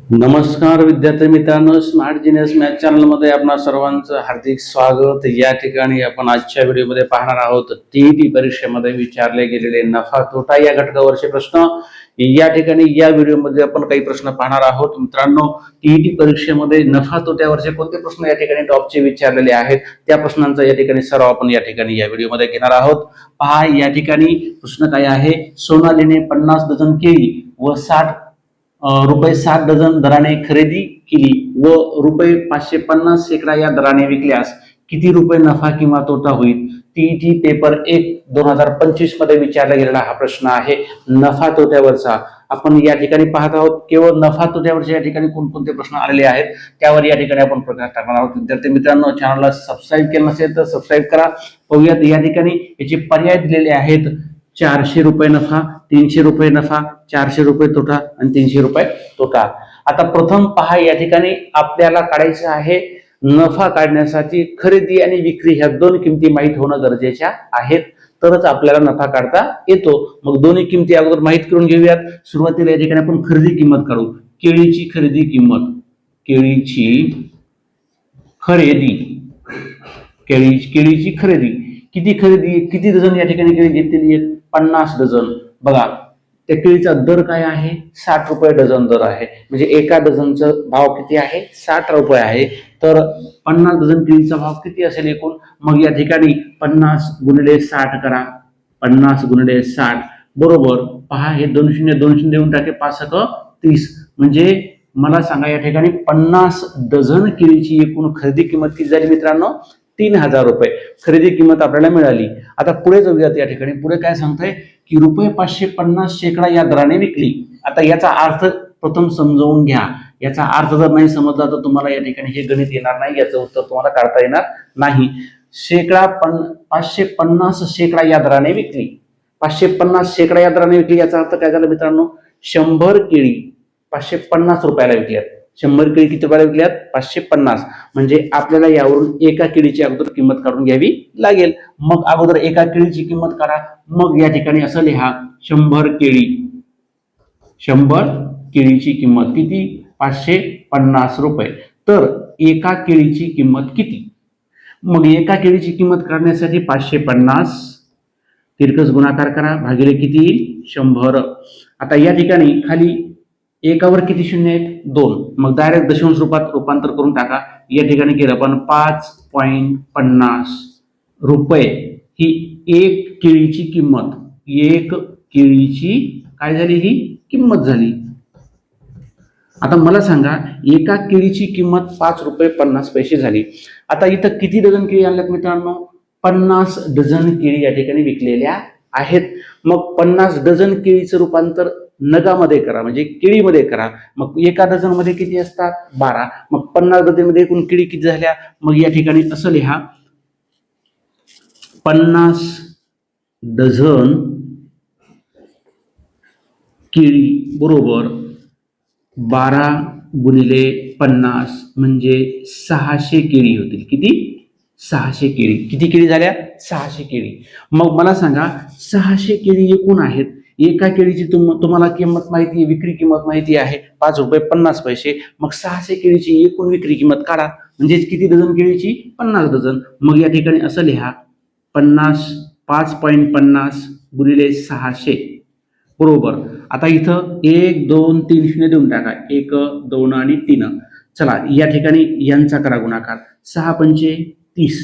नमस्कार विद्यार्थी मित्रांनो, स्मार्ट जीनियस मॅथ चॅनलमध्ये आपणा सर्वांचं हार्दिक स्वागत। या ठिकाणी आपण आजच्या व्हिडिओमध्ये पाहणार आहोत टीईटी परीक्षेमध्ये विचारले गेलेले नफा तोटा या घटकावरचे प्रश्न। या ठिकाणी या व्हिडिओमध्ये आपण काही प्रश्न पाहणार आहोत। मित्रांनो, टीईटी परीक्षेमध्ये नफा तोट्यावरचे कोणते प्रश्न या ठिकाणी टॉपचे विचारलेले आहेत त्या प्रश्नांचा या ठिकाणी सराव आपण या ठिकाणी या व्हिडिओमध्ये घेणार आहोत। पहा, या ठिकाणी प्रश्न काय आहे। सोनालीने 50 डझन केळी व रुपये 60 डझन दराने खरेदी केली व रुपये 550 शेकडा या दराने विकल्यास किती रुपये नफा किंवा तोटा होईल। टीईटी पेपर 1 2025 मध्ये विचारला गेलेला हा प्रश्न आहे नफा तोट्यावरचा। आपण या ठिकाणी पाहत आहोत केवळ नफा तोट्यावरचे या ठिकाणी कोणकोणते प्रश्न आलेले आहेत त्यावर या ठिकाणी आपण प्रकाश टाकणार आहोत। विद्यार्थी मित्रांनो, चॅनलला सबस्क्राईब केलं नसेल तर सबस्क्राईब करा। पाहूयात या ठिकाणी याचे पर्याय दिलेले आहेत। 400 रुपये नफा, 300 रुपये नफा, 400 रुपये तोटा आणि 300 रुपये तोटा। आता प्रथम पहा, या ठिकाणी आपल्याला काढायचं आहे नफा काढण्यासाठी खरेदी आणि विक्री ह्या दोन किमती माहित होणं गरजेच्या आहेत, तरच आपल्याला नफा काढता येतो। मग दोन्ही किमती अगोदर माहित करून घेऊयात। सुरुवातीला या ठिकाणी आपण खरेदी किंमत काढू। केळीची खरेदी किंमत, केळीची खरेदी किती डझन या ठिकाणी केळी घेतलेली आहे? 50 डझन। बघा, त्या केळीचा दर काय आहे? 60 रुपये डझन दर आहे। म्हणजे एका डझनचा भाव किती आहे? 60 रुपये आहे। तर 50 डझन केळीचा भाव किती असेल एकूण? मग या ठिकाणी 50 गुणिले 60 करा। 50 गुणिले 60 बरोबर, पहा हे 2 शून्य देऊन टाके, 5 30। म्हणजे मला सांगा या ठिकाणी 50 डझन केळीची एकूण खरेदी किंमत किती झाली मित्रांनो? 3000 रुपये खरेदी किंमत आपल्याला मिळाली। आता पुढे जाऊयात। या ठिकाणी पुढे काय सांगताय की रुपये 550 शेकडा या दराने विकली। आता याचा अर्थ प्रथम समजावून घ्या। याचा अर्थ जर नाही समजला तर तुम्हाला या ठिकाणी हे गणित येणार नाही, याचं उत्तर तुम्हाला काढता येणार नाही। 550 शेकडा या दराने विकली। 550 शेकडा या दराने विकली याचा अर्थ काय झाला मित्रांनो? 100 केळी 550 रुपयाला विकल्यात। 100 केळी किती रुपयाला विकल्यात? 550। म्हणजे आपल्याला यावरून एका केळीची अगोदर किंमत काढून घ्यावी लागेल। मग अगोदर एका केळीची किंमत काढा। मग या ठिकाणी असं लिहा, 100 केळीची किंमत किती? 550 रुपये। तर एका केळीची किंमत किती? मग एका केळीची किंमत काढण्यासाठी 550 तिरकस गुणाकार करा, भागिले किती येईल? 100। आता या ठिकाणी खाली एकावर किती शून्य आहेत? 2। मग डायरेक्ट दशांश रूपात रूपांतर करून टाका। या ठिकाणी केलं आपण 5.50 रुपये ही एक केळीची काय झाली? ही किंमत झाली। आता मला सांगा, एका केळीची किंमत 5 रुपये 50 पैसे झाली। आता इथं किती डझन केळी आणल्यात मित्रांनो? 50 डझन केळी या ठिकाणी विकलेल्या आहेत। मग 50 डझन केळीचं रूपांतर नगामध्ये करा, म्हणजे केळीमध्ये करा। मग एका डझन मध्ये किती असतात? 12। मग 50 डझन मध्ये एकूण केळी किती झाल्या? मग या ठिकाणी असं लिहा, 50 डझन केळी बरोबर 12 गुणिले 50 म्हणजे 600 केळी होतील। किती? 600 केळी। किती केळी झाल्या? 600 केळी। मग मला सांगा, 600 केळी एकूण आहेत। एका केळीची तुम्हाला किंमत माहिती आहे, विक्री किंमत माहिती आहे 5 रुपये 50 पैसे। मग 600 केळीची एकूण विक्री किंमत काढा, म्हणजे किती डझन केळीची? 50 डझन। मग या ठिकाणी असं लिहा, 5.50 गुणिले 600 बरोबर। आता इथं 1 2 3 शून्य देऊन टाका, 1 2 आणि 3। चला या ठिकाणी यांचा करा गुणाकार। 6 पंचे 30,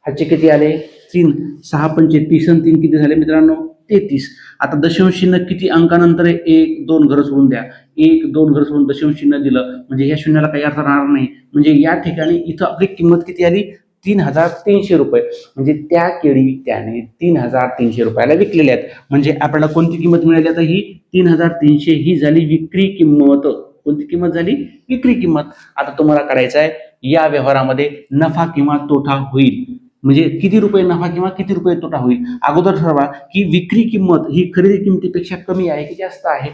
ह्याचे किती आले? 3। 6 पंचे 30 आणि 3 किती झाले मित्रांनो? 33। आता दशांश चिन्ह किती अंकानंतर आहे? 1 2 घर सोडून द्या। 1 2 घर सोडून दशांश चिन्ह दिलं म्हणजे या शून्याला काही अर्थ राहणार नाही। म्हणजे या ठिकाणी इथं आपली किंमत किती आली? 3300 रुपये। म्हणजे त्या केळी त्याने 3300 रुपयाला विकलेल्या आहेत। म्हणजे आपल्याला कोणती किंमत मिळाली? आता ही 3300 ही झाली विक्री किंमत। कोणती किंमत झाली? विक्री किंमत। आता तुम्हाला काढायचं आहे या व्यवहारामध्ये नफा किंवा तोटा होईल, म्हणजे किती रुपये नफा किंवा किती रुपये तोटा होईल। अगोदर ठरवा की विक्री किंमत ही खरेदी किंमतीपेक्षा कमी आहे की जास्त आहे।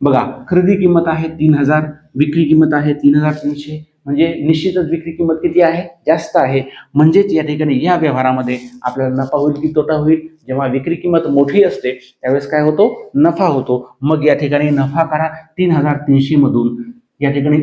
बघा, खरेदी किंमत आहे 3000, विक्री किंमत आहे 3300, म्हणजे निश्चितच विक्री किंमत किती आहे? जास्त आहे। म्हणजेच या ठिकाणी या व्यवहारामध्ये आपल्याला नफा होईल की तोटा होईल? जेव्हा विक्री किंमत मोठी असते त्यावेळेस काय होतो? नफा होतो। मग या ठिकाणी नफा काढा 3300 मधून या ठिकाणी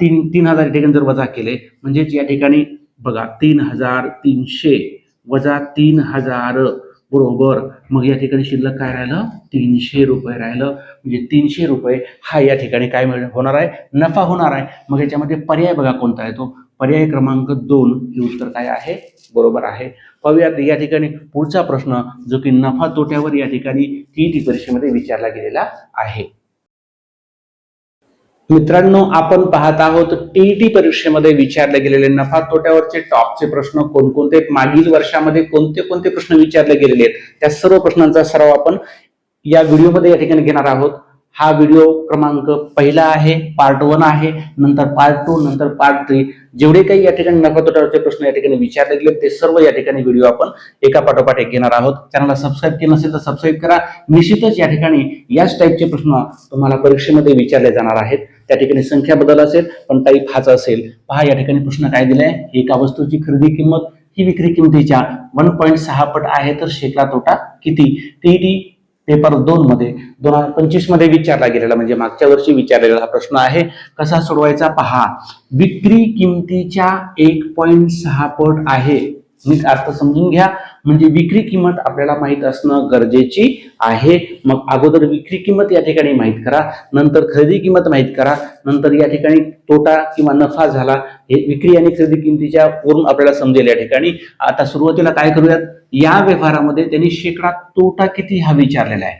3,000 या ठिकाणी जर वजा केले म्हणजेच या ठिकाणी बघा 3,300 वजा 3,000 बरोबर, मग या ठिकाणी शिल्लक काय राहिलं 300 रुपये राहिलं. म्हणजे 300 रुपये हा या ठिकाणी काय होणार आहे नफा होणार आहे. मग याच्यामध्ये पर्याय बघा कोणता आहे तो पर्याय क्रमांक 2 हे उत्तर काय आहे बरोबर आहे. पाहूयात या ठिकाणी पुढचा प्रश्न जो की नफा तोट्यावर या ठिकाणी टीईटी परीक्षेमध्ये विचारला गेलेला आहे. मित्रांनो आपण पाहत आहोत टीईटी परीक्षेमध्ये विचारले गेलेले नफा तोट्यावरचे टॉपचे प्रश्न कोणकोणते, मागील वर्षामध्ये कोणते कोणते प्रश्न विचारले गेलेले आहेत त्या सर्व प्रश्नांचा सराव आपण या व्हिडिओमध्ये या ठिकाणी घेणार आहोत. हा व्हिडिओ क्रमांक पहिला आहे, पार्ट 1 आहे, नंतर पार्ट 2, नंतर पार्ट 3. जेवढे काही या ठिकाणी नफा तोट्यावरचे प्रश्न या ठिकाणी विचारले गेले ते सर्व या ठिकाणी व्हिडिओ आपण एका पाठोपाठ एक घेणार आहोत. चॅनलला सबस्क्राईब केलं नसेल तर सबस्क्राईब करा. निश्चितच या ठिकाणी याच टाईपचे प्रश्न तुम्हाला परीक्षेमध्ये विचारले जाणार आहेत. त्या ठिकाणी संख्या बदल असेल पण टाईप हाच असेल. पहा या ठिकाणी प्रश्न काय दिलाय, एका वस्तूची खरेदी किंमत ही विक्री किमतीच्या 1.6 पट आहे तर शेकडा तोटा किती. टीईटी पेपर 2 मध्ये 2025 मध्ये विचारला गेलेला म्हणजे मागच्या वर्षी विचारलेला हा प्रश्न आहे. कसा सोडवायचा पहा. विक्री किमतीच्या 1.6 पट आहे. नीट अर्थ समजून घ्या. म्हणजे विक्री किंमत आपल्याला माहित असणं गरजेची आहे. मग अगोदर विक्री किंमत या ठिकाणी माहित करा, नंतर खरेदी किंमत माहित करा, नंतर या ठिकाणी तोटा किंवा नफा झाला हे विक्री आणि खरेदी किमतीच्या वरून आपल्याला समजेल. या ठिकाणी आता सुरुवातीला काय करूयात, या व्यवहारामध्ये त्यांनी शेकडा तोटा किती हा विचारलेला आहे.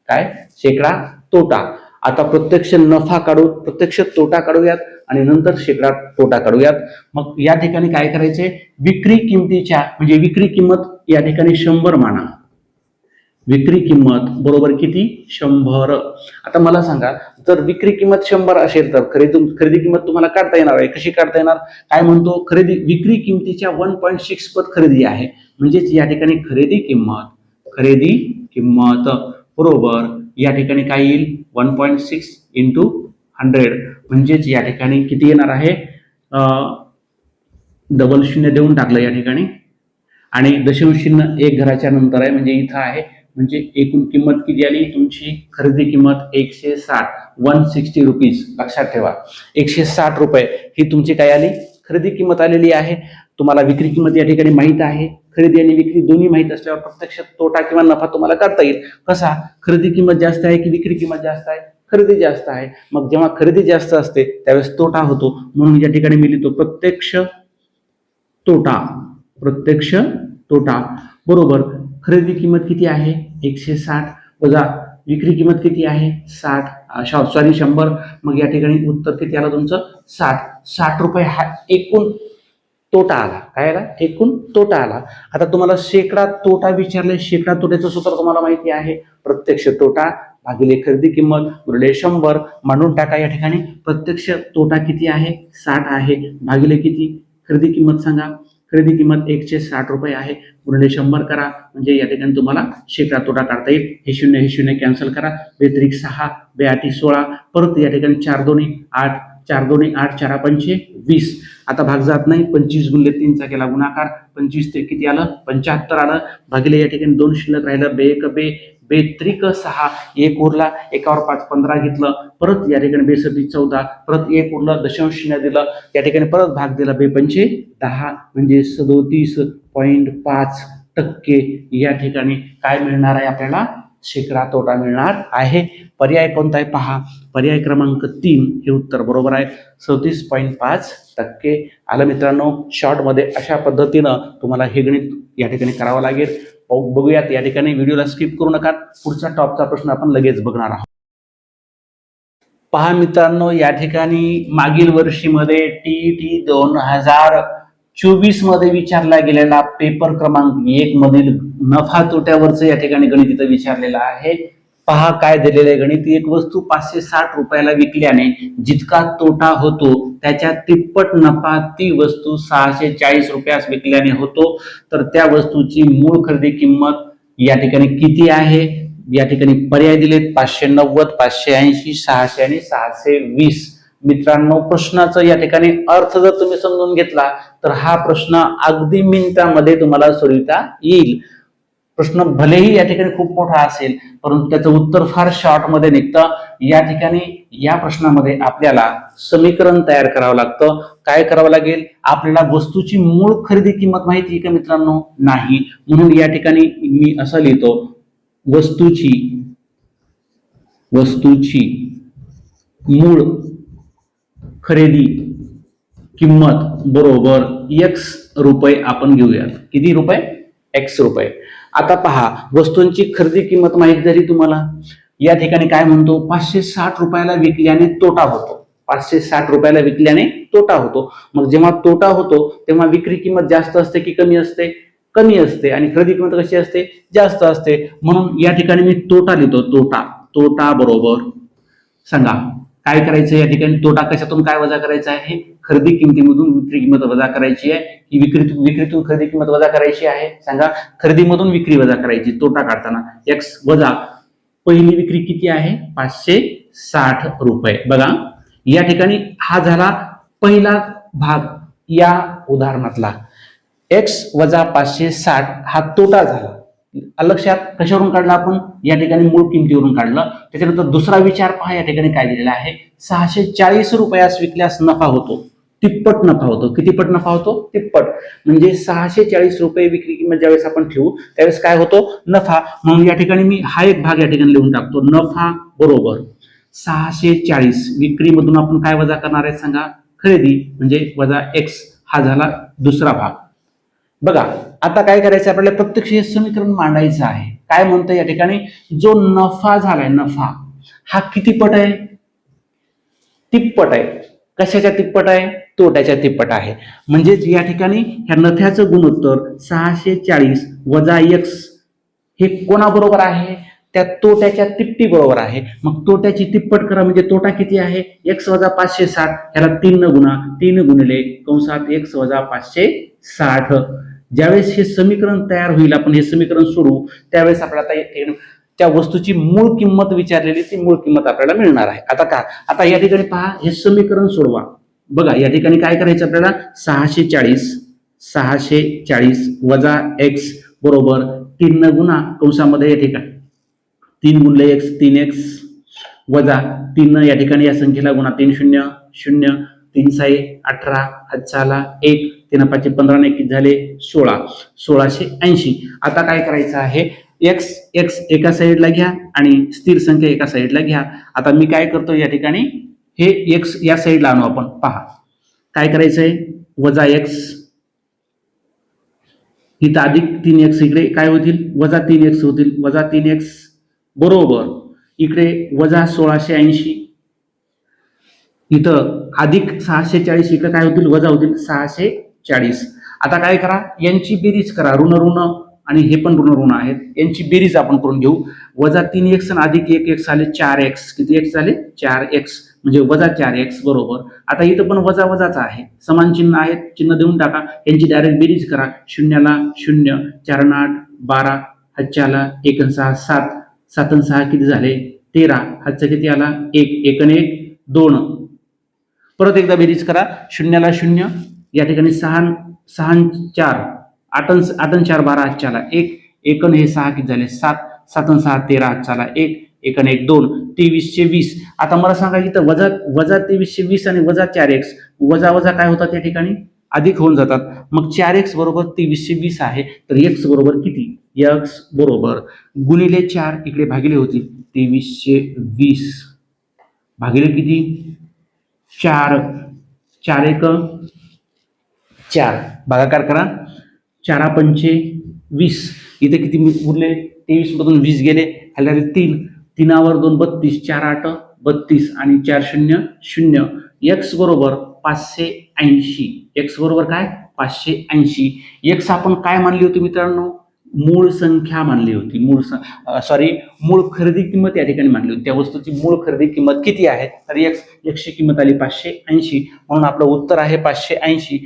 काय शेकडा तोटा. आता प्रत्यक्ष नफा काढू, प्रत्यक्ष तोटा काढूयात आणि नंतर शेकडा तोटा काढूयात. मग या ठिकाणी काय करायचे, विक्री किमतीच्या म्हणजे विक्री किंमत या ठिकाणी 100 माना. विक्री किंमत बरोबर किती 100. आता मला सांगा जर विक्री किंमत 100 असेल तर खरेदी किंमत तुम्हाला काढता येणार आहे. कशी काढता येणार, काय म्हणतो विक्री किमतीच्या 1.6 पट खरेदी आहे. म्हणजेच या ठिकाणी खरेदी किंमत बरोबर या ठिकाणी काय येईल 1.6 इंटू 100 म्हणजेच या ठिकाणी किती येणार आहे, डबल शून्य देऊन टाकलं या ठिकाणी आणि दशांश चिन्ह एक घराच्या नंतर आहे म्हणजे इथं आहे. म्हणजे एकूण किंमत किती आली तुमची खरेदी किंमत 160 रुपीज. लक्षात ठेवा 160 रुपये ही तुमची काय आली खरेदी किंमत आलेली आहे. तुम्हाला विक्री किंमत या ठिकाणी माहित आहे. खरेदी आणि विक्री दोन्ही माहित असल्यावर प्रत्यक्ष तोटा किंवा नफा तुम्हाला काढता येईल. कसा, खरेदी किंमत जास्त आहे की विक्री किंमत जास्त आहे, खरेदी जास्त आहे. मग जेव्हा खरेदी जास्त असते त्यावेळेस तोटा होतो. म्हणून या ठिकाणी मी लिहितो प्रत्यक्ष तोटा बरोबर खरेदी किंमत किती आहे 160 वजा विक्री किंमत किती आहे 100. मग या ठिकाणी उत्तर किती आलं तुमचं 60 रुपये हा एकूण तोटा आला. काय आला, एकूण तोटा आला. आता तुम्हाला शेकडा तोटा विचारले. शेकडा तोट्याचं सूत्र तुम्हाला माहिती आहे, प्रत्यक्ष तोटा भागिले खरेदी किंमत गुणिले 100 मांडून टाका. या ठिकाणी प्रत्यक्ष तोटा किती आहे 60 आहे भागिले किती खरेदी किंमत सांगा. खरेदी किंमत 160 रुपये आहे गुणिले 100 करा म्हणजे या ठिकाणी तुम्हाला शेकडा तोटा काढता येईल. हे शून्य कॅन्सल करा. 2 6 2 8 16 परत या ठिकाणी 4 2 8 4 2 8 4 5 20. आता भाग जात नाही. 25 गुणिले 3 चा केला गुणाकार 25 ते किती आलं 75 आलं भागिले या ठिकाणी 2 शिल्लक राहिलं 2 1 2 2 त्रिक 6 1 उरला 1 वर 5 15 घेतलं. परत या ठिकाणी 2 6 14 परत 1 उरलं दशांश चिन्ह दिलं. या ठिकाणी परत भाग दिला 2 5 10 म्हणजे 37.5% या ठिकाणी काय मिळणार आहे आपल्याला शेकडा तोटा मिळणार आहे. पर्याय कोणता आहे पहा, पर्याय क्रमांक 3 हे उत्तर बरोबर आहे 37.5% आलं. मित्रांनो शॉर्ट मध्ये अशा पद्धतीनं तुम्हाला हे गणित या ठिकाणी करावं लागेल. बघूयात या ठिकाणी व्हिडिओला स्किप करू नका. पुढचा टॉपचा प्रश्न आपण लगेच बघणार आहोत. पहा मित्रांनो या ठिकाणी मागील वर्षीमध्ये टीईटी 2024 मध्ये विचारला गेलेला पेपर क्रमांक 1 मधील नफा तोट्यावरचं या ठिकाणी गणित इथं विचारलेलं आहे. पहा काय दिलेलं आहे गणित. एक वस्तू 560 रुपयाला विकल्याने जितका तोटा होतो त्याच्या तिप्पट नफा ती वस्तू 640 रुपयास विकल्याने होतो. तर त्या वस्तूची मूळ खरेदी किंमत या ठिकाणी किती आहे. या ठिकाणी पर्याय दिलेत 590 580 600 आणि 620. मित्रांनो प्रश्नाचं या ठिकाणी अर्थ जर तुम्ही समजून घेतला तर हा प्रश्न अगदी मिनिटामध्ये तुम्हाला सोडविता येईल. प्रश्न भलेही या ठिकाणी खूप मोठा असेल, परंतु त्याचं उत्तर फार शॉर्ट मध्ये निघतं. या ठिकाणी या प्रश्नामध्ये आपल्याला समीकरण तयार करावं लागतं. काय करावं लागेल? आपल्याला वस्तूची मूळ खरेदी किंमत माहिती आहे का मित्रांनो? नाही. म्हणून या ठिकाणी मी असं लिहितो, वस्तूची मूळ खरेदी किंमत बरोबर x रुपये आपण घेऊयात. किती रुपये? x रुपये. आता पहा, वस्तूंची खरेदी किंमत माहिती झाली तुम्हाला. या ठिकाणी काय म्हणतो? 560 रुपयाला विकल्याने तोटा होतो. 560 रुपयाला विकल्याने तोटा होतो. मग जेव्हा तोटा होतो तेव्हा विक्री किंमत जास्त असते की कमी असते? कमी असते. आणि खरेदी किंमत कशी असते? जास्त असते. म्हणून या ठिकाणी मी तोटा लिहितो. तोटा बरोबर, सांगा काय करायचं या ठिकाणी? तोटा कशातून काय वजा करायचा आहे? खरेदी किमतीमधून विक्री किंमत वजा करायची आहे. ही विक्रीतून खरेदी किंमत वजा करायची आहे. सांगा, खरेदीमधून विक्री वजा करायची. तोटा काढताना x वजा पहिली विक्री किती आहे? 560 रुपये. बघा, या ठिकाणी हा झाला पहिला भाग या उदाहरणातला. x वजा 560 हा तोटा झाला. लक्षात कशावरून काढला आपण? या ठिकाणी मूळ किमतीवरून काढलं. त्याच्यानंतर दुसरा विचार पहा, या ठिकाणी काय दिलेला आहे? 640 रुपयास विकल्यास नफा होतो. तिप्पट नफा होतो. किती पट नफा होतो? तिप्पट. म्हणजे 640 रुपये विक्री किंमत ज्यावेळेस आपण ठेवू त्यावेळेस काय होतो? नफा. म्हणून या ठिकाणी मी हा एक भाग या ठिकाणी लिहून टाकतो. नफा बरोबर 640 विक्रीमधून आपण काय वजा करणार आहे? सांगा, खरेदी म्हणजे वजा x. हा झाला दुसरा भाग. बघा, आता काय करायचं आपल्याला? प्रत्यक्ष हे समीकरण मांडायचं आहे. काय म्हणतं या ठिकाणी? जो नफा झालाय, नफा हा किती पट आहे? तिप्पट आहे. कशाच्या तिप्पट आहे? तोट्याच्या तिप्पट आहे. म्हणजेच या ठिकाणी ह्या नफ्याचं गुणोत्तर 640 वजा x हे कोणाबरोबर आहे? त्या तोट्याच्या तिप्पटी बरोबर आहे. मग तोट्याची तिप्पट करा म्हणजे तोटा किती आहे? x वजा 560. ह्याला 3 न गुणा. 3 गुणिले कंसात x वजा 560. ज्यावेळेस हे समीकरण तयार होईल, आपण हे समीकरण सोडवू त्यावेळेस आपल्याला त्या वस्तूची मूळ किंमत विचारलेली ती मूळ किंमत आपल्याला मिळणार आहे. आता या ठिकाणी पहा, हे समीकरण सोडवा. बघा, या ठिकाणी काय करायचं आपल्याला? 640 वजा x बरोबर 3 न गुणा कंसामध्ये या ठिकाणी 3 गुणले x 3x वजा 3 या ठिकाणी या संख्येला गुणा. 3 0 0 3 6 18 हातचाला 1 3 5 15 किती झाले? 16. 1680. आता काय करायचं आहे? x एका साईडला घ्या आणि स्थिर संख्या एका साईडला घ्या. आता मी काय करतो या ठिकाणी? हे x या साईडला आणू आपण. पहा काय करायचंय? वजा x इथं अधिक 3x इकडे काय होतील? वजा 3x होतील. वजा 3x बरोबर इकडे वजा 1680 इथं अधिक 640 इकडे काय होतील? वजा होतील 640. आता काय करा? यांची बेरीज करा. ऋण ऋण आणि हे पण ऋण ऋण आहेत. यांची बेरीज आपण करून घेऊ. वजा 3x आणि अधिक 1x आले 4x. किती x झाले? 4x म्हणजे वजा 4x बरोबर. आता इथं पण वजा वजाच आहे. समान चिन्ह आहेत. चिन्ह देऊन टाका. यांची डायरेक्ट बेरीज करा. 0 ला 0 4 न 8 12 हातच्याला 1 आणि 6 7 7 आणि 6 किती झाले? 13. हातचा किती आला? 1 1 आणि 1 2. परत एकदा बेरीज करा. 0 ला 0 या ठिकाणी 6 6 4 8 आणि 4 12 हातच्याला 1 1 आणि हे 6 किती झाले? 7 7 आणि 6 13 हातच्याला 1 1 आणि 1 2 23 20. आता मला सांगा इथं वजा 23 20 आणि वजा 4x वजा वजा काय होतात या ठिकाणी? अधिक होऊन जातात. मग 4x बरोबर 23 20 आहे. तर x बरोबर किती? x बरोबर गुणिले 4 इकडे भागिले होतील 23 20 भागिले किती? 4 4 1 4 भागाकार करा. 4 पंचे 20 इथे किती उरले? 23 मधून 20 गेले. ह्याला 3 3वर 2 32 4 8 32 आणि 4 0 0. x बरोबर 580. x बरोबर काय? 580. x आपण काय मानली होती मित्रांनो? मूळ संख्या मानली होती. मूळ खरेदी किंमत या ठिकाणी मानली होती. त्या वस्तूची मूळ खरेदी किंमत किती आहे? तर x ची किंमत आली 580. म्हणून आपलं उत्तर आहे 580.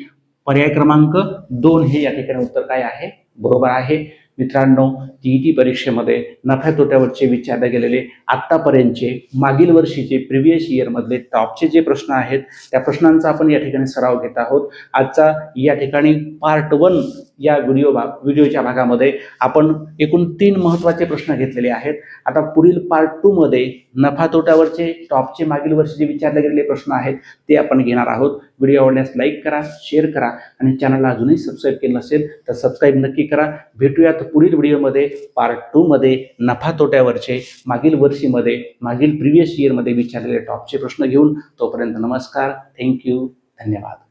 पर्याय क्रमांक 2 हे या ठिकाणी उत्तर काय आहे? बरोबर आहे. मित्रांनो, टीईटी परीक्षेमध्ये नफ्या तोट्यावरचे विचारले गेलेले आत्तापर्यंतचे मागील वर्षीचे प्रिव्हियस इयरमधले टॉपचे जे प्रश्न आहेत त्या प्रश्नांचा आपण या ठिकाणी सराव घेत आहोत. आजचा या ठिकाणी पार्ट 1 या व्हिडिओच्या भागामध्ये आपण एकूण 3 महत्त्वाचे प्रश्न घेतलेले आहेत. आता पुढील पार्ट 2 मध्ये नफा तोट्यावरचे टॉपचे मागील वर्षी जे विचारले गेलेले प्रश्न आहेत ते आपण घेणार आहोत. व्हिडिओ आवडल्यास लाईक करा, शेअर करा आणि चॅनलला अजूनही सबस्क्राईब केलं नसेल तर सबस्क्राईब नक्की करा. भेटूयात पुढील व्हिडिओमध्ये पार्ट 2 मध्ये नफा तोट्यावरचे मागील वर्षीमध्ये मागील प्रिव्हियस इयरमध्ये विचारलेले टॉपचे प्रश्न घेऊन. तोपर्यंत नमस्कार, थँक्यू, धन्यवाद.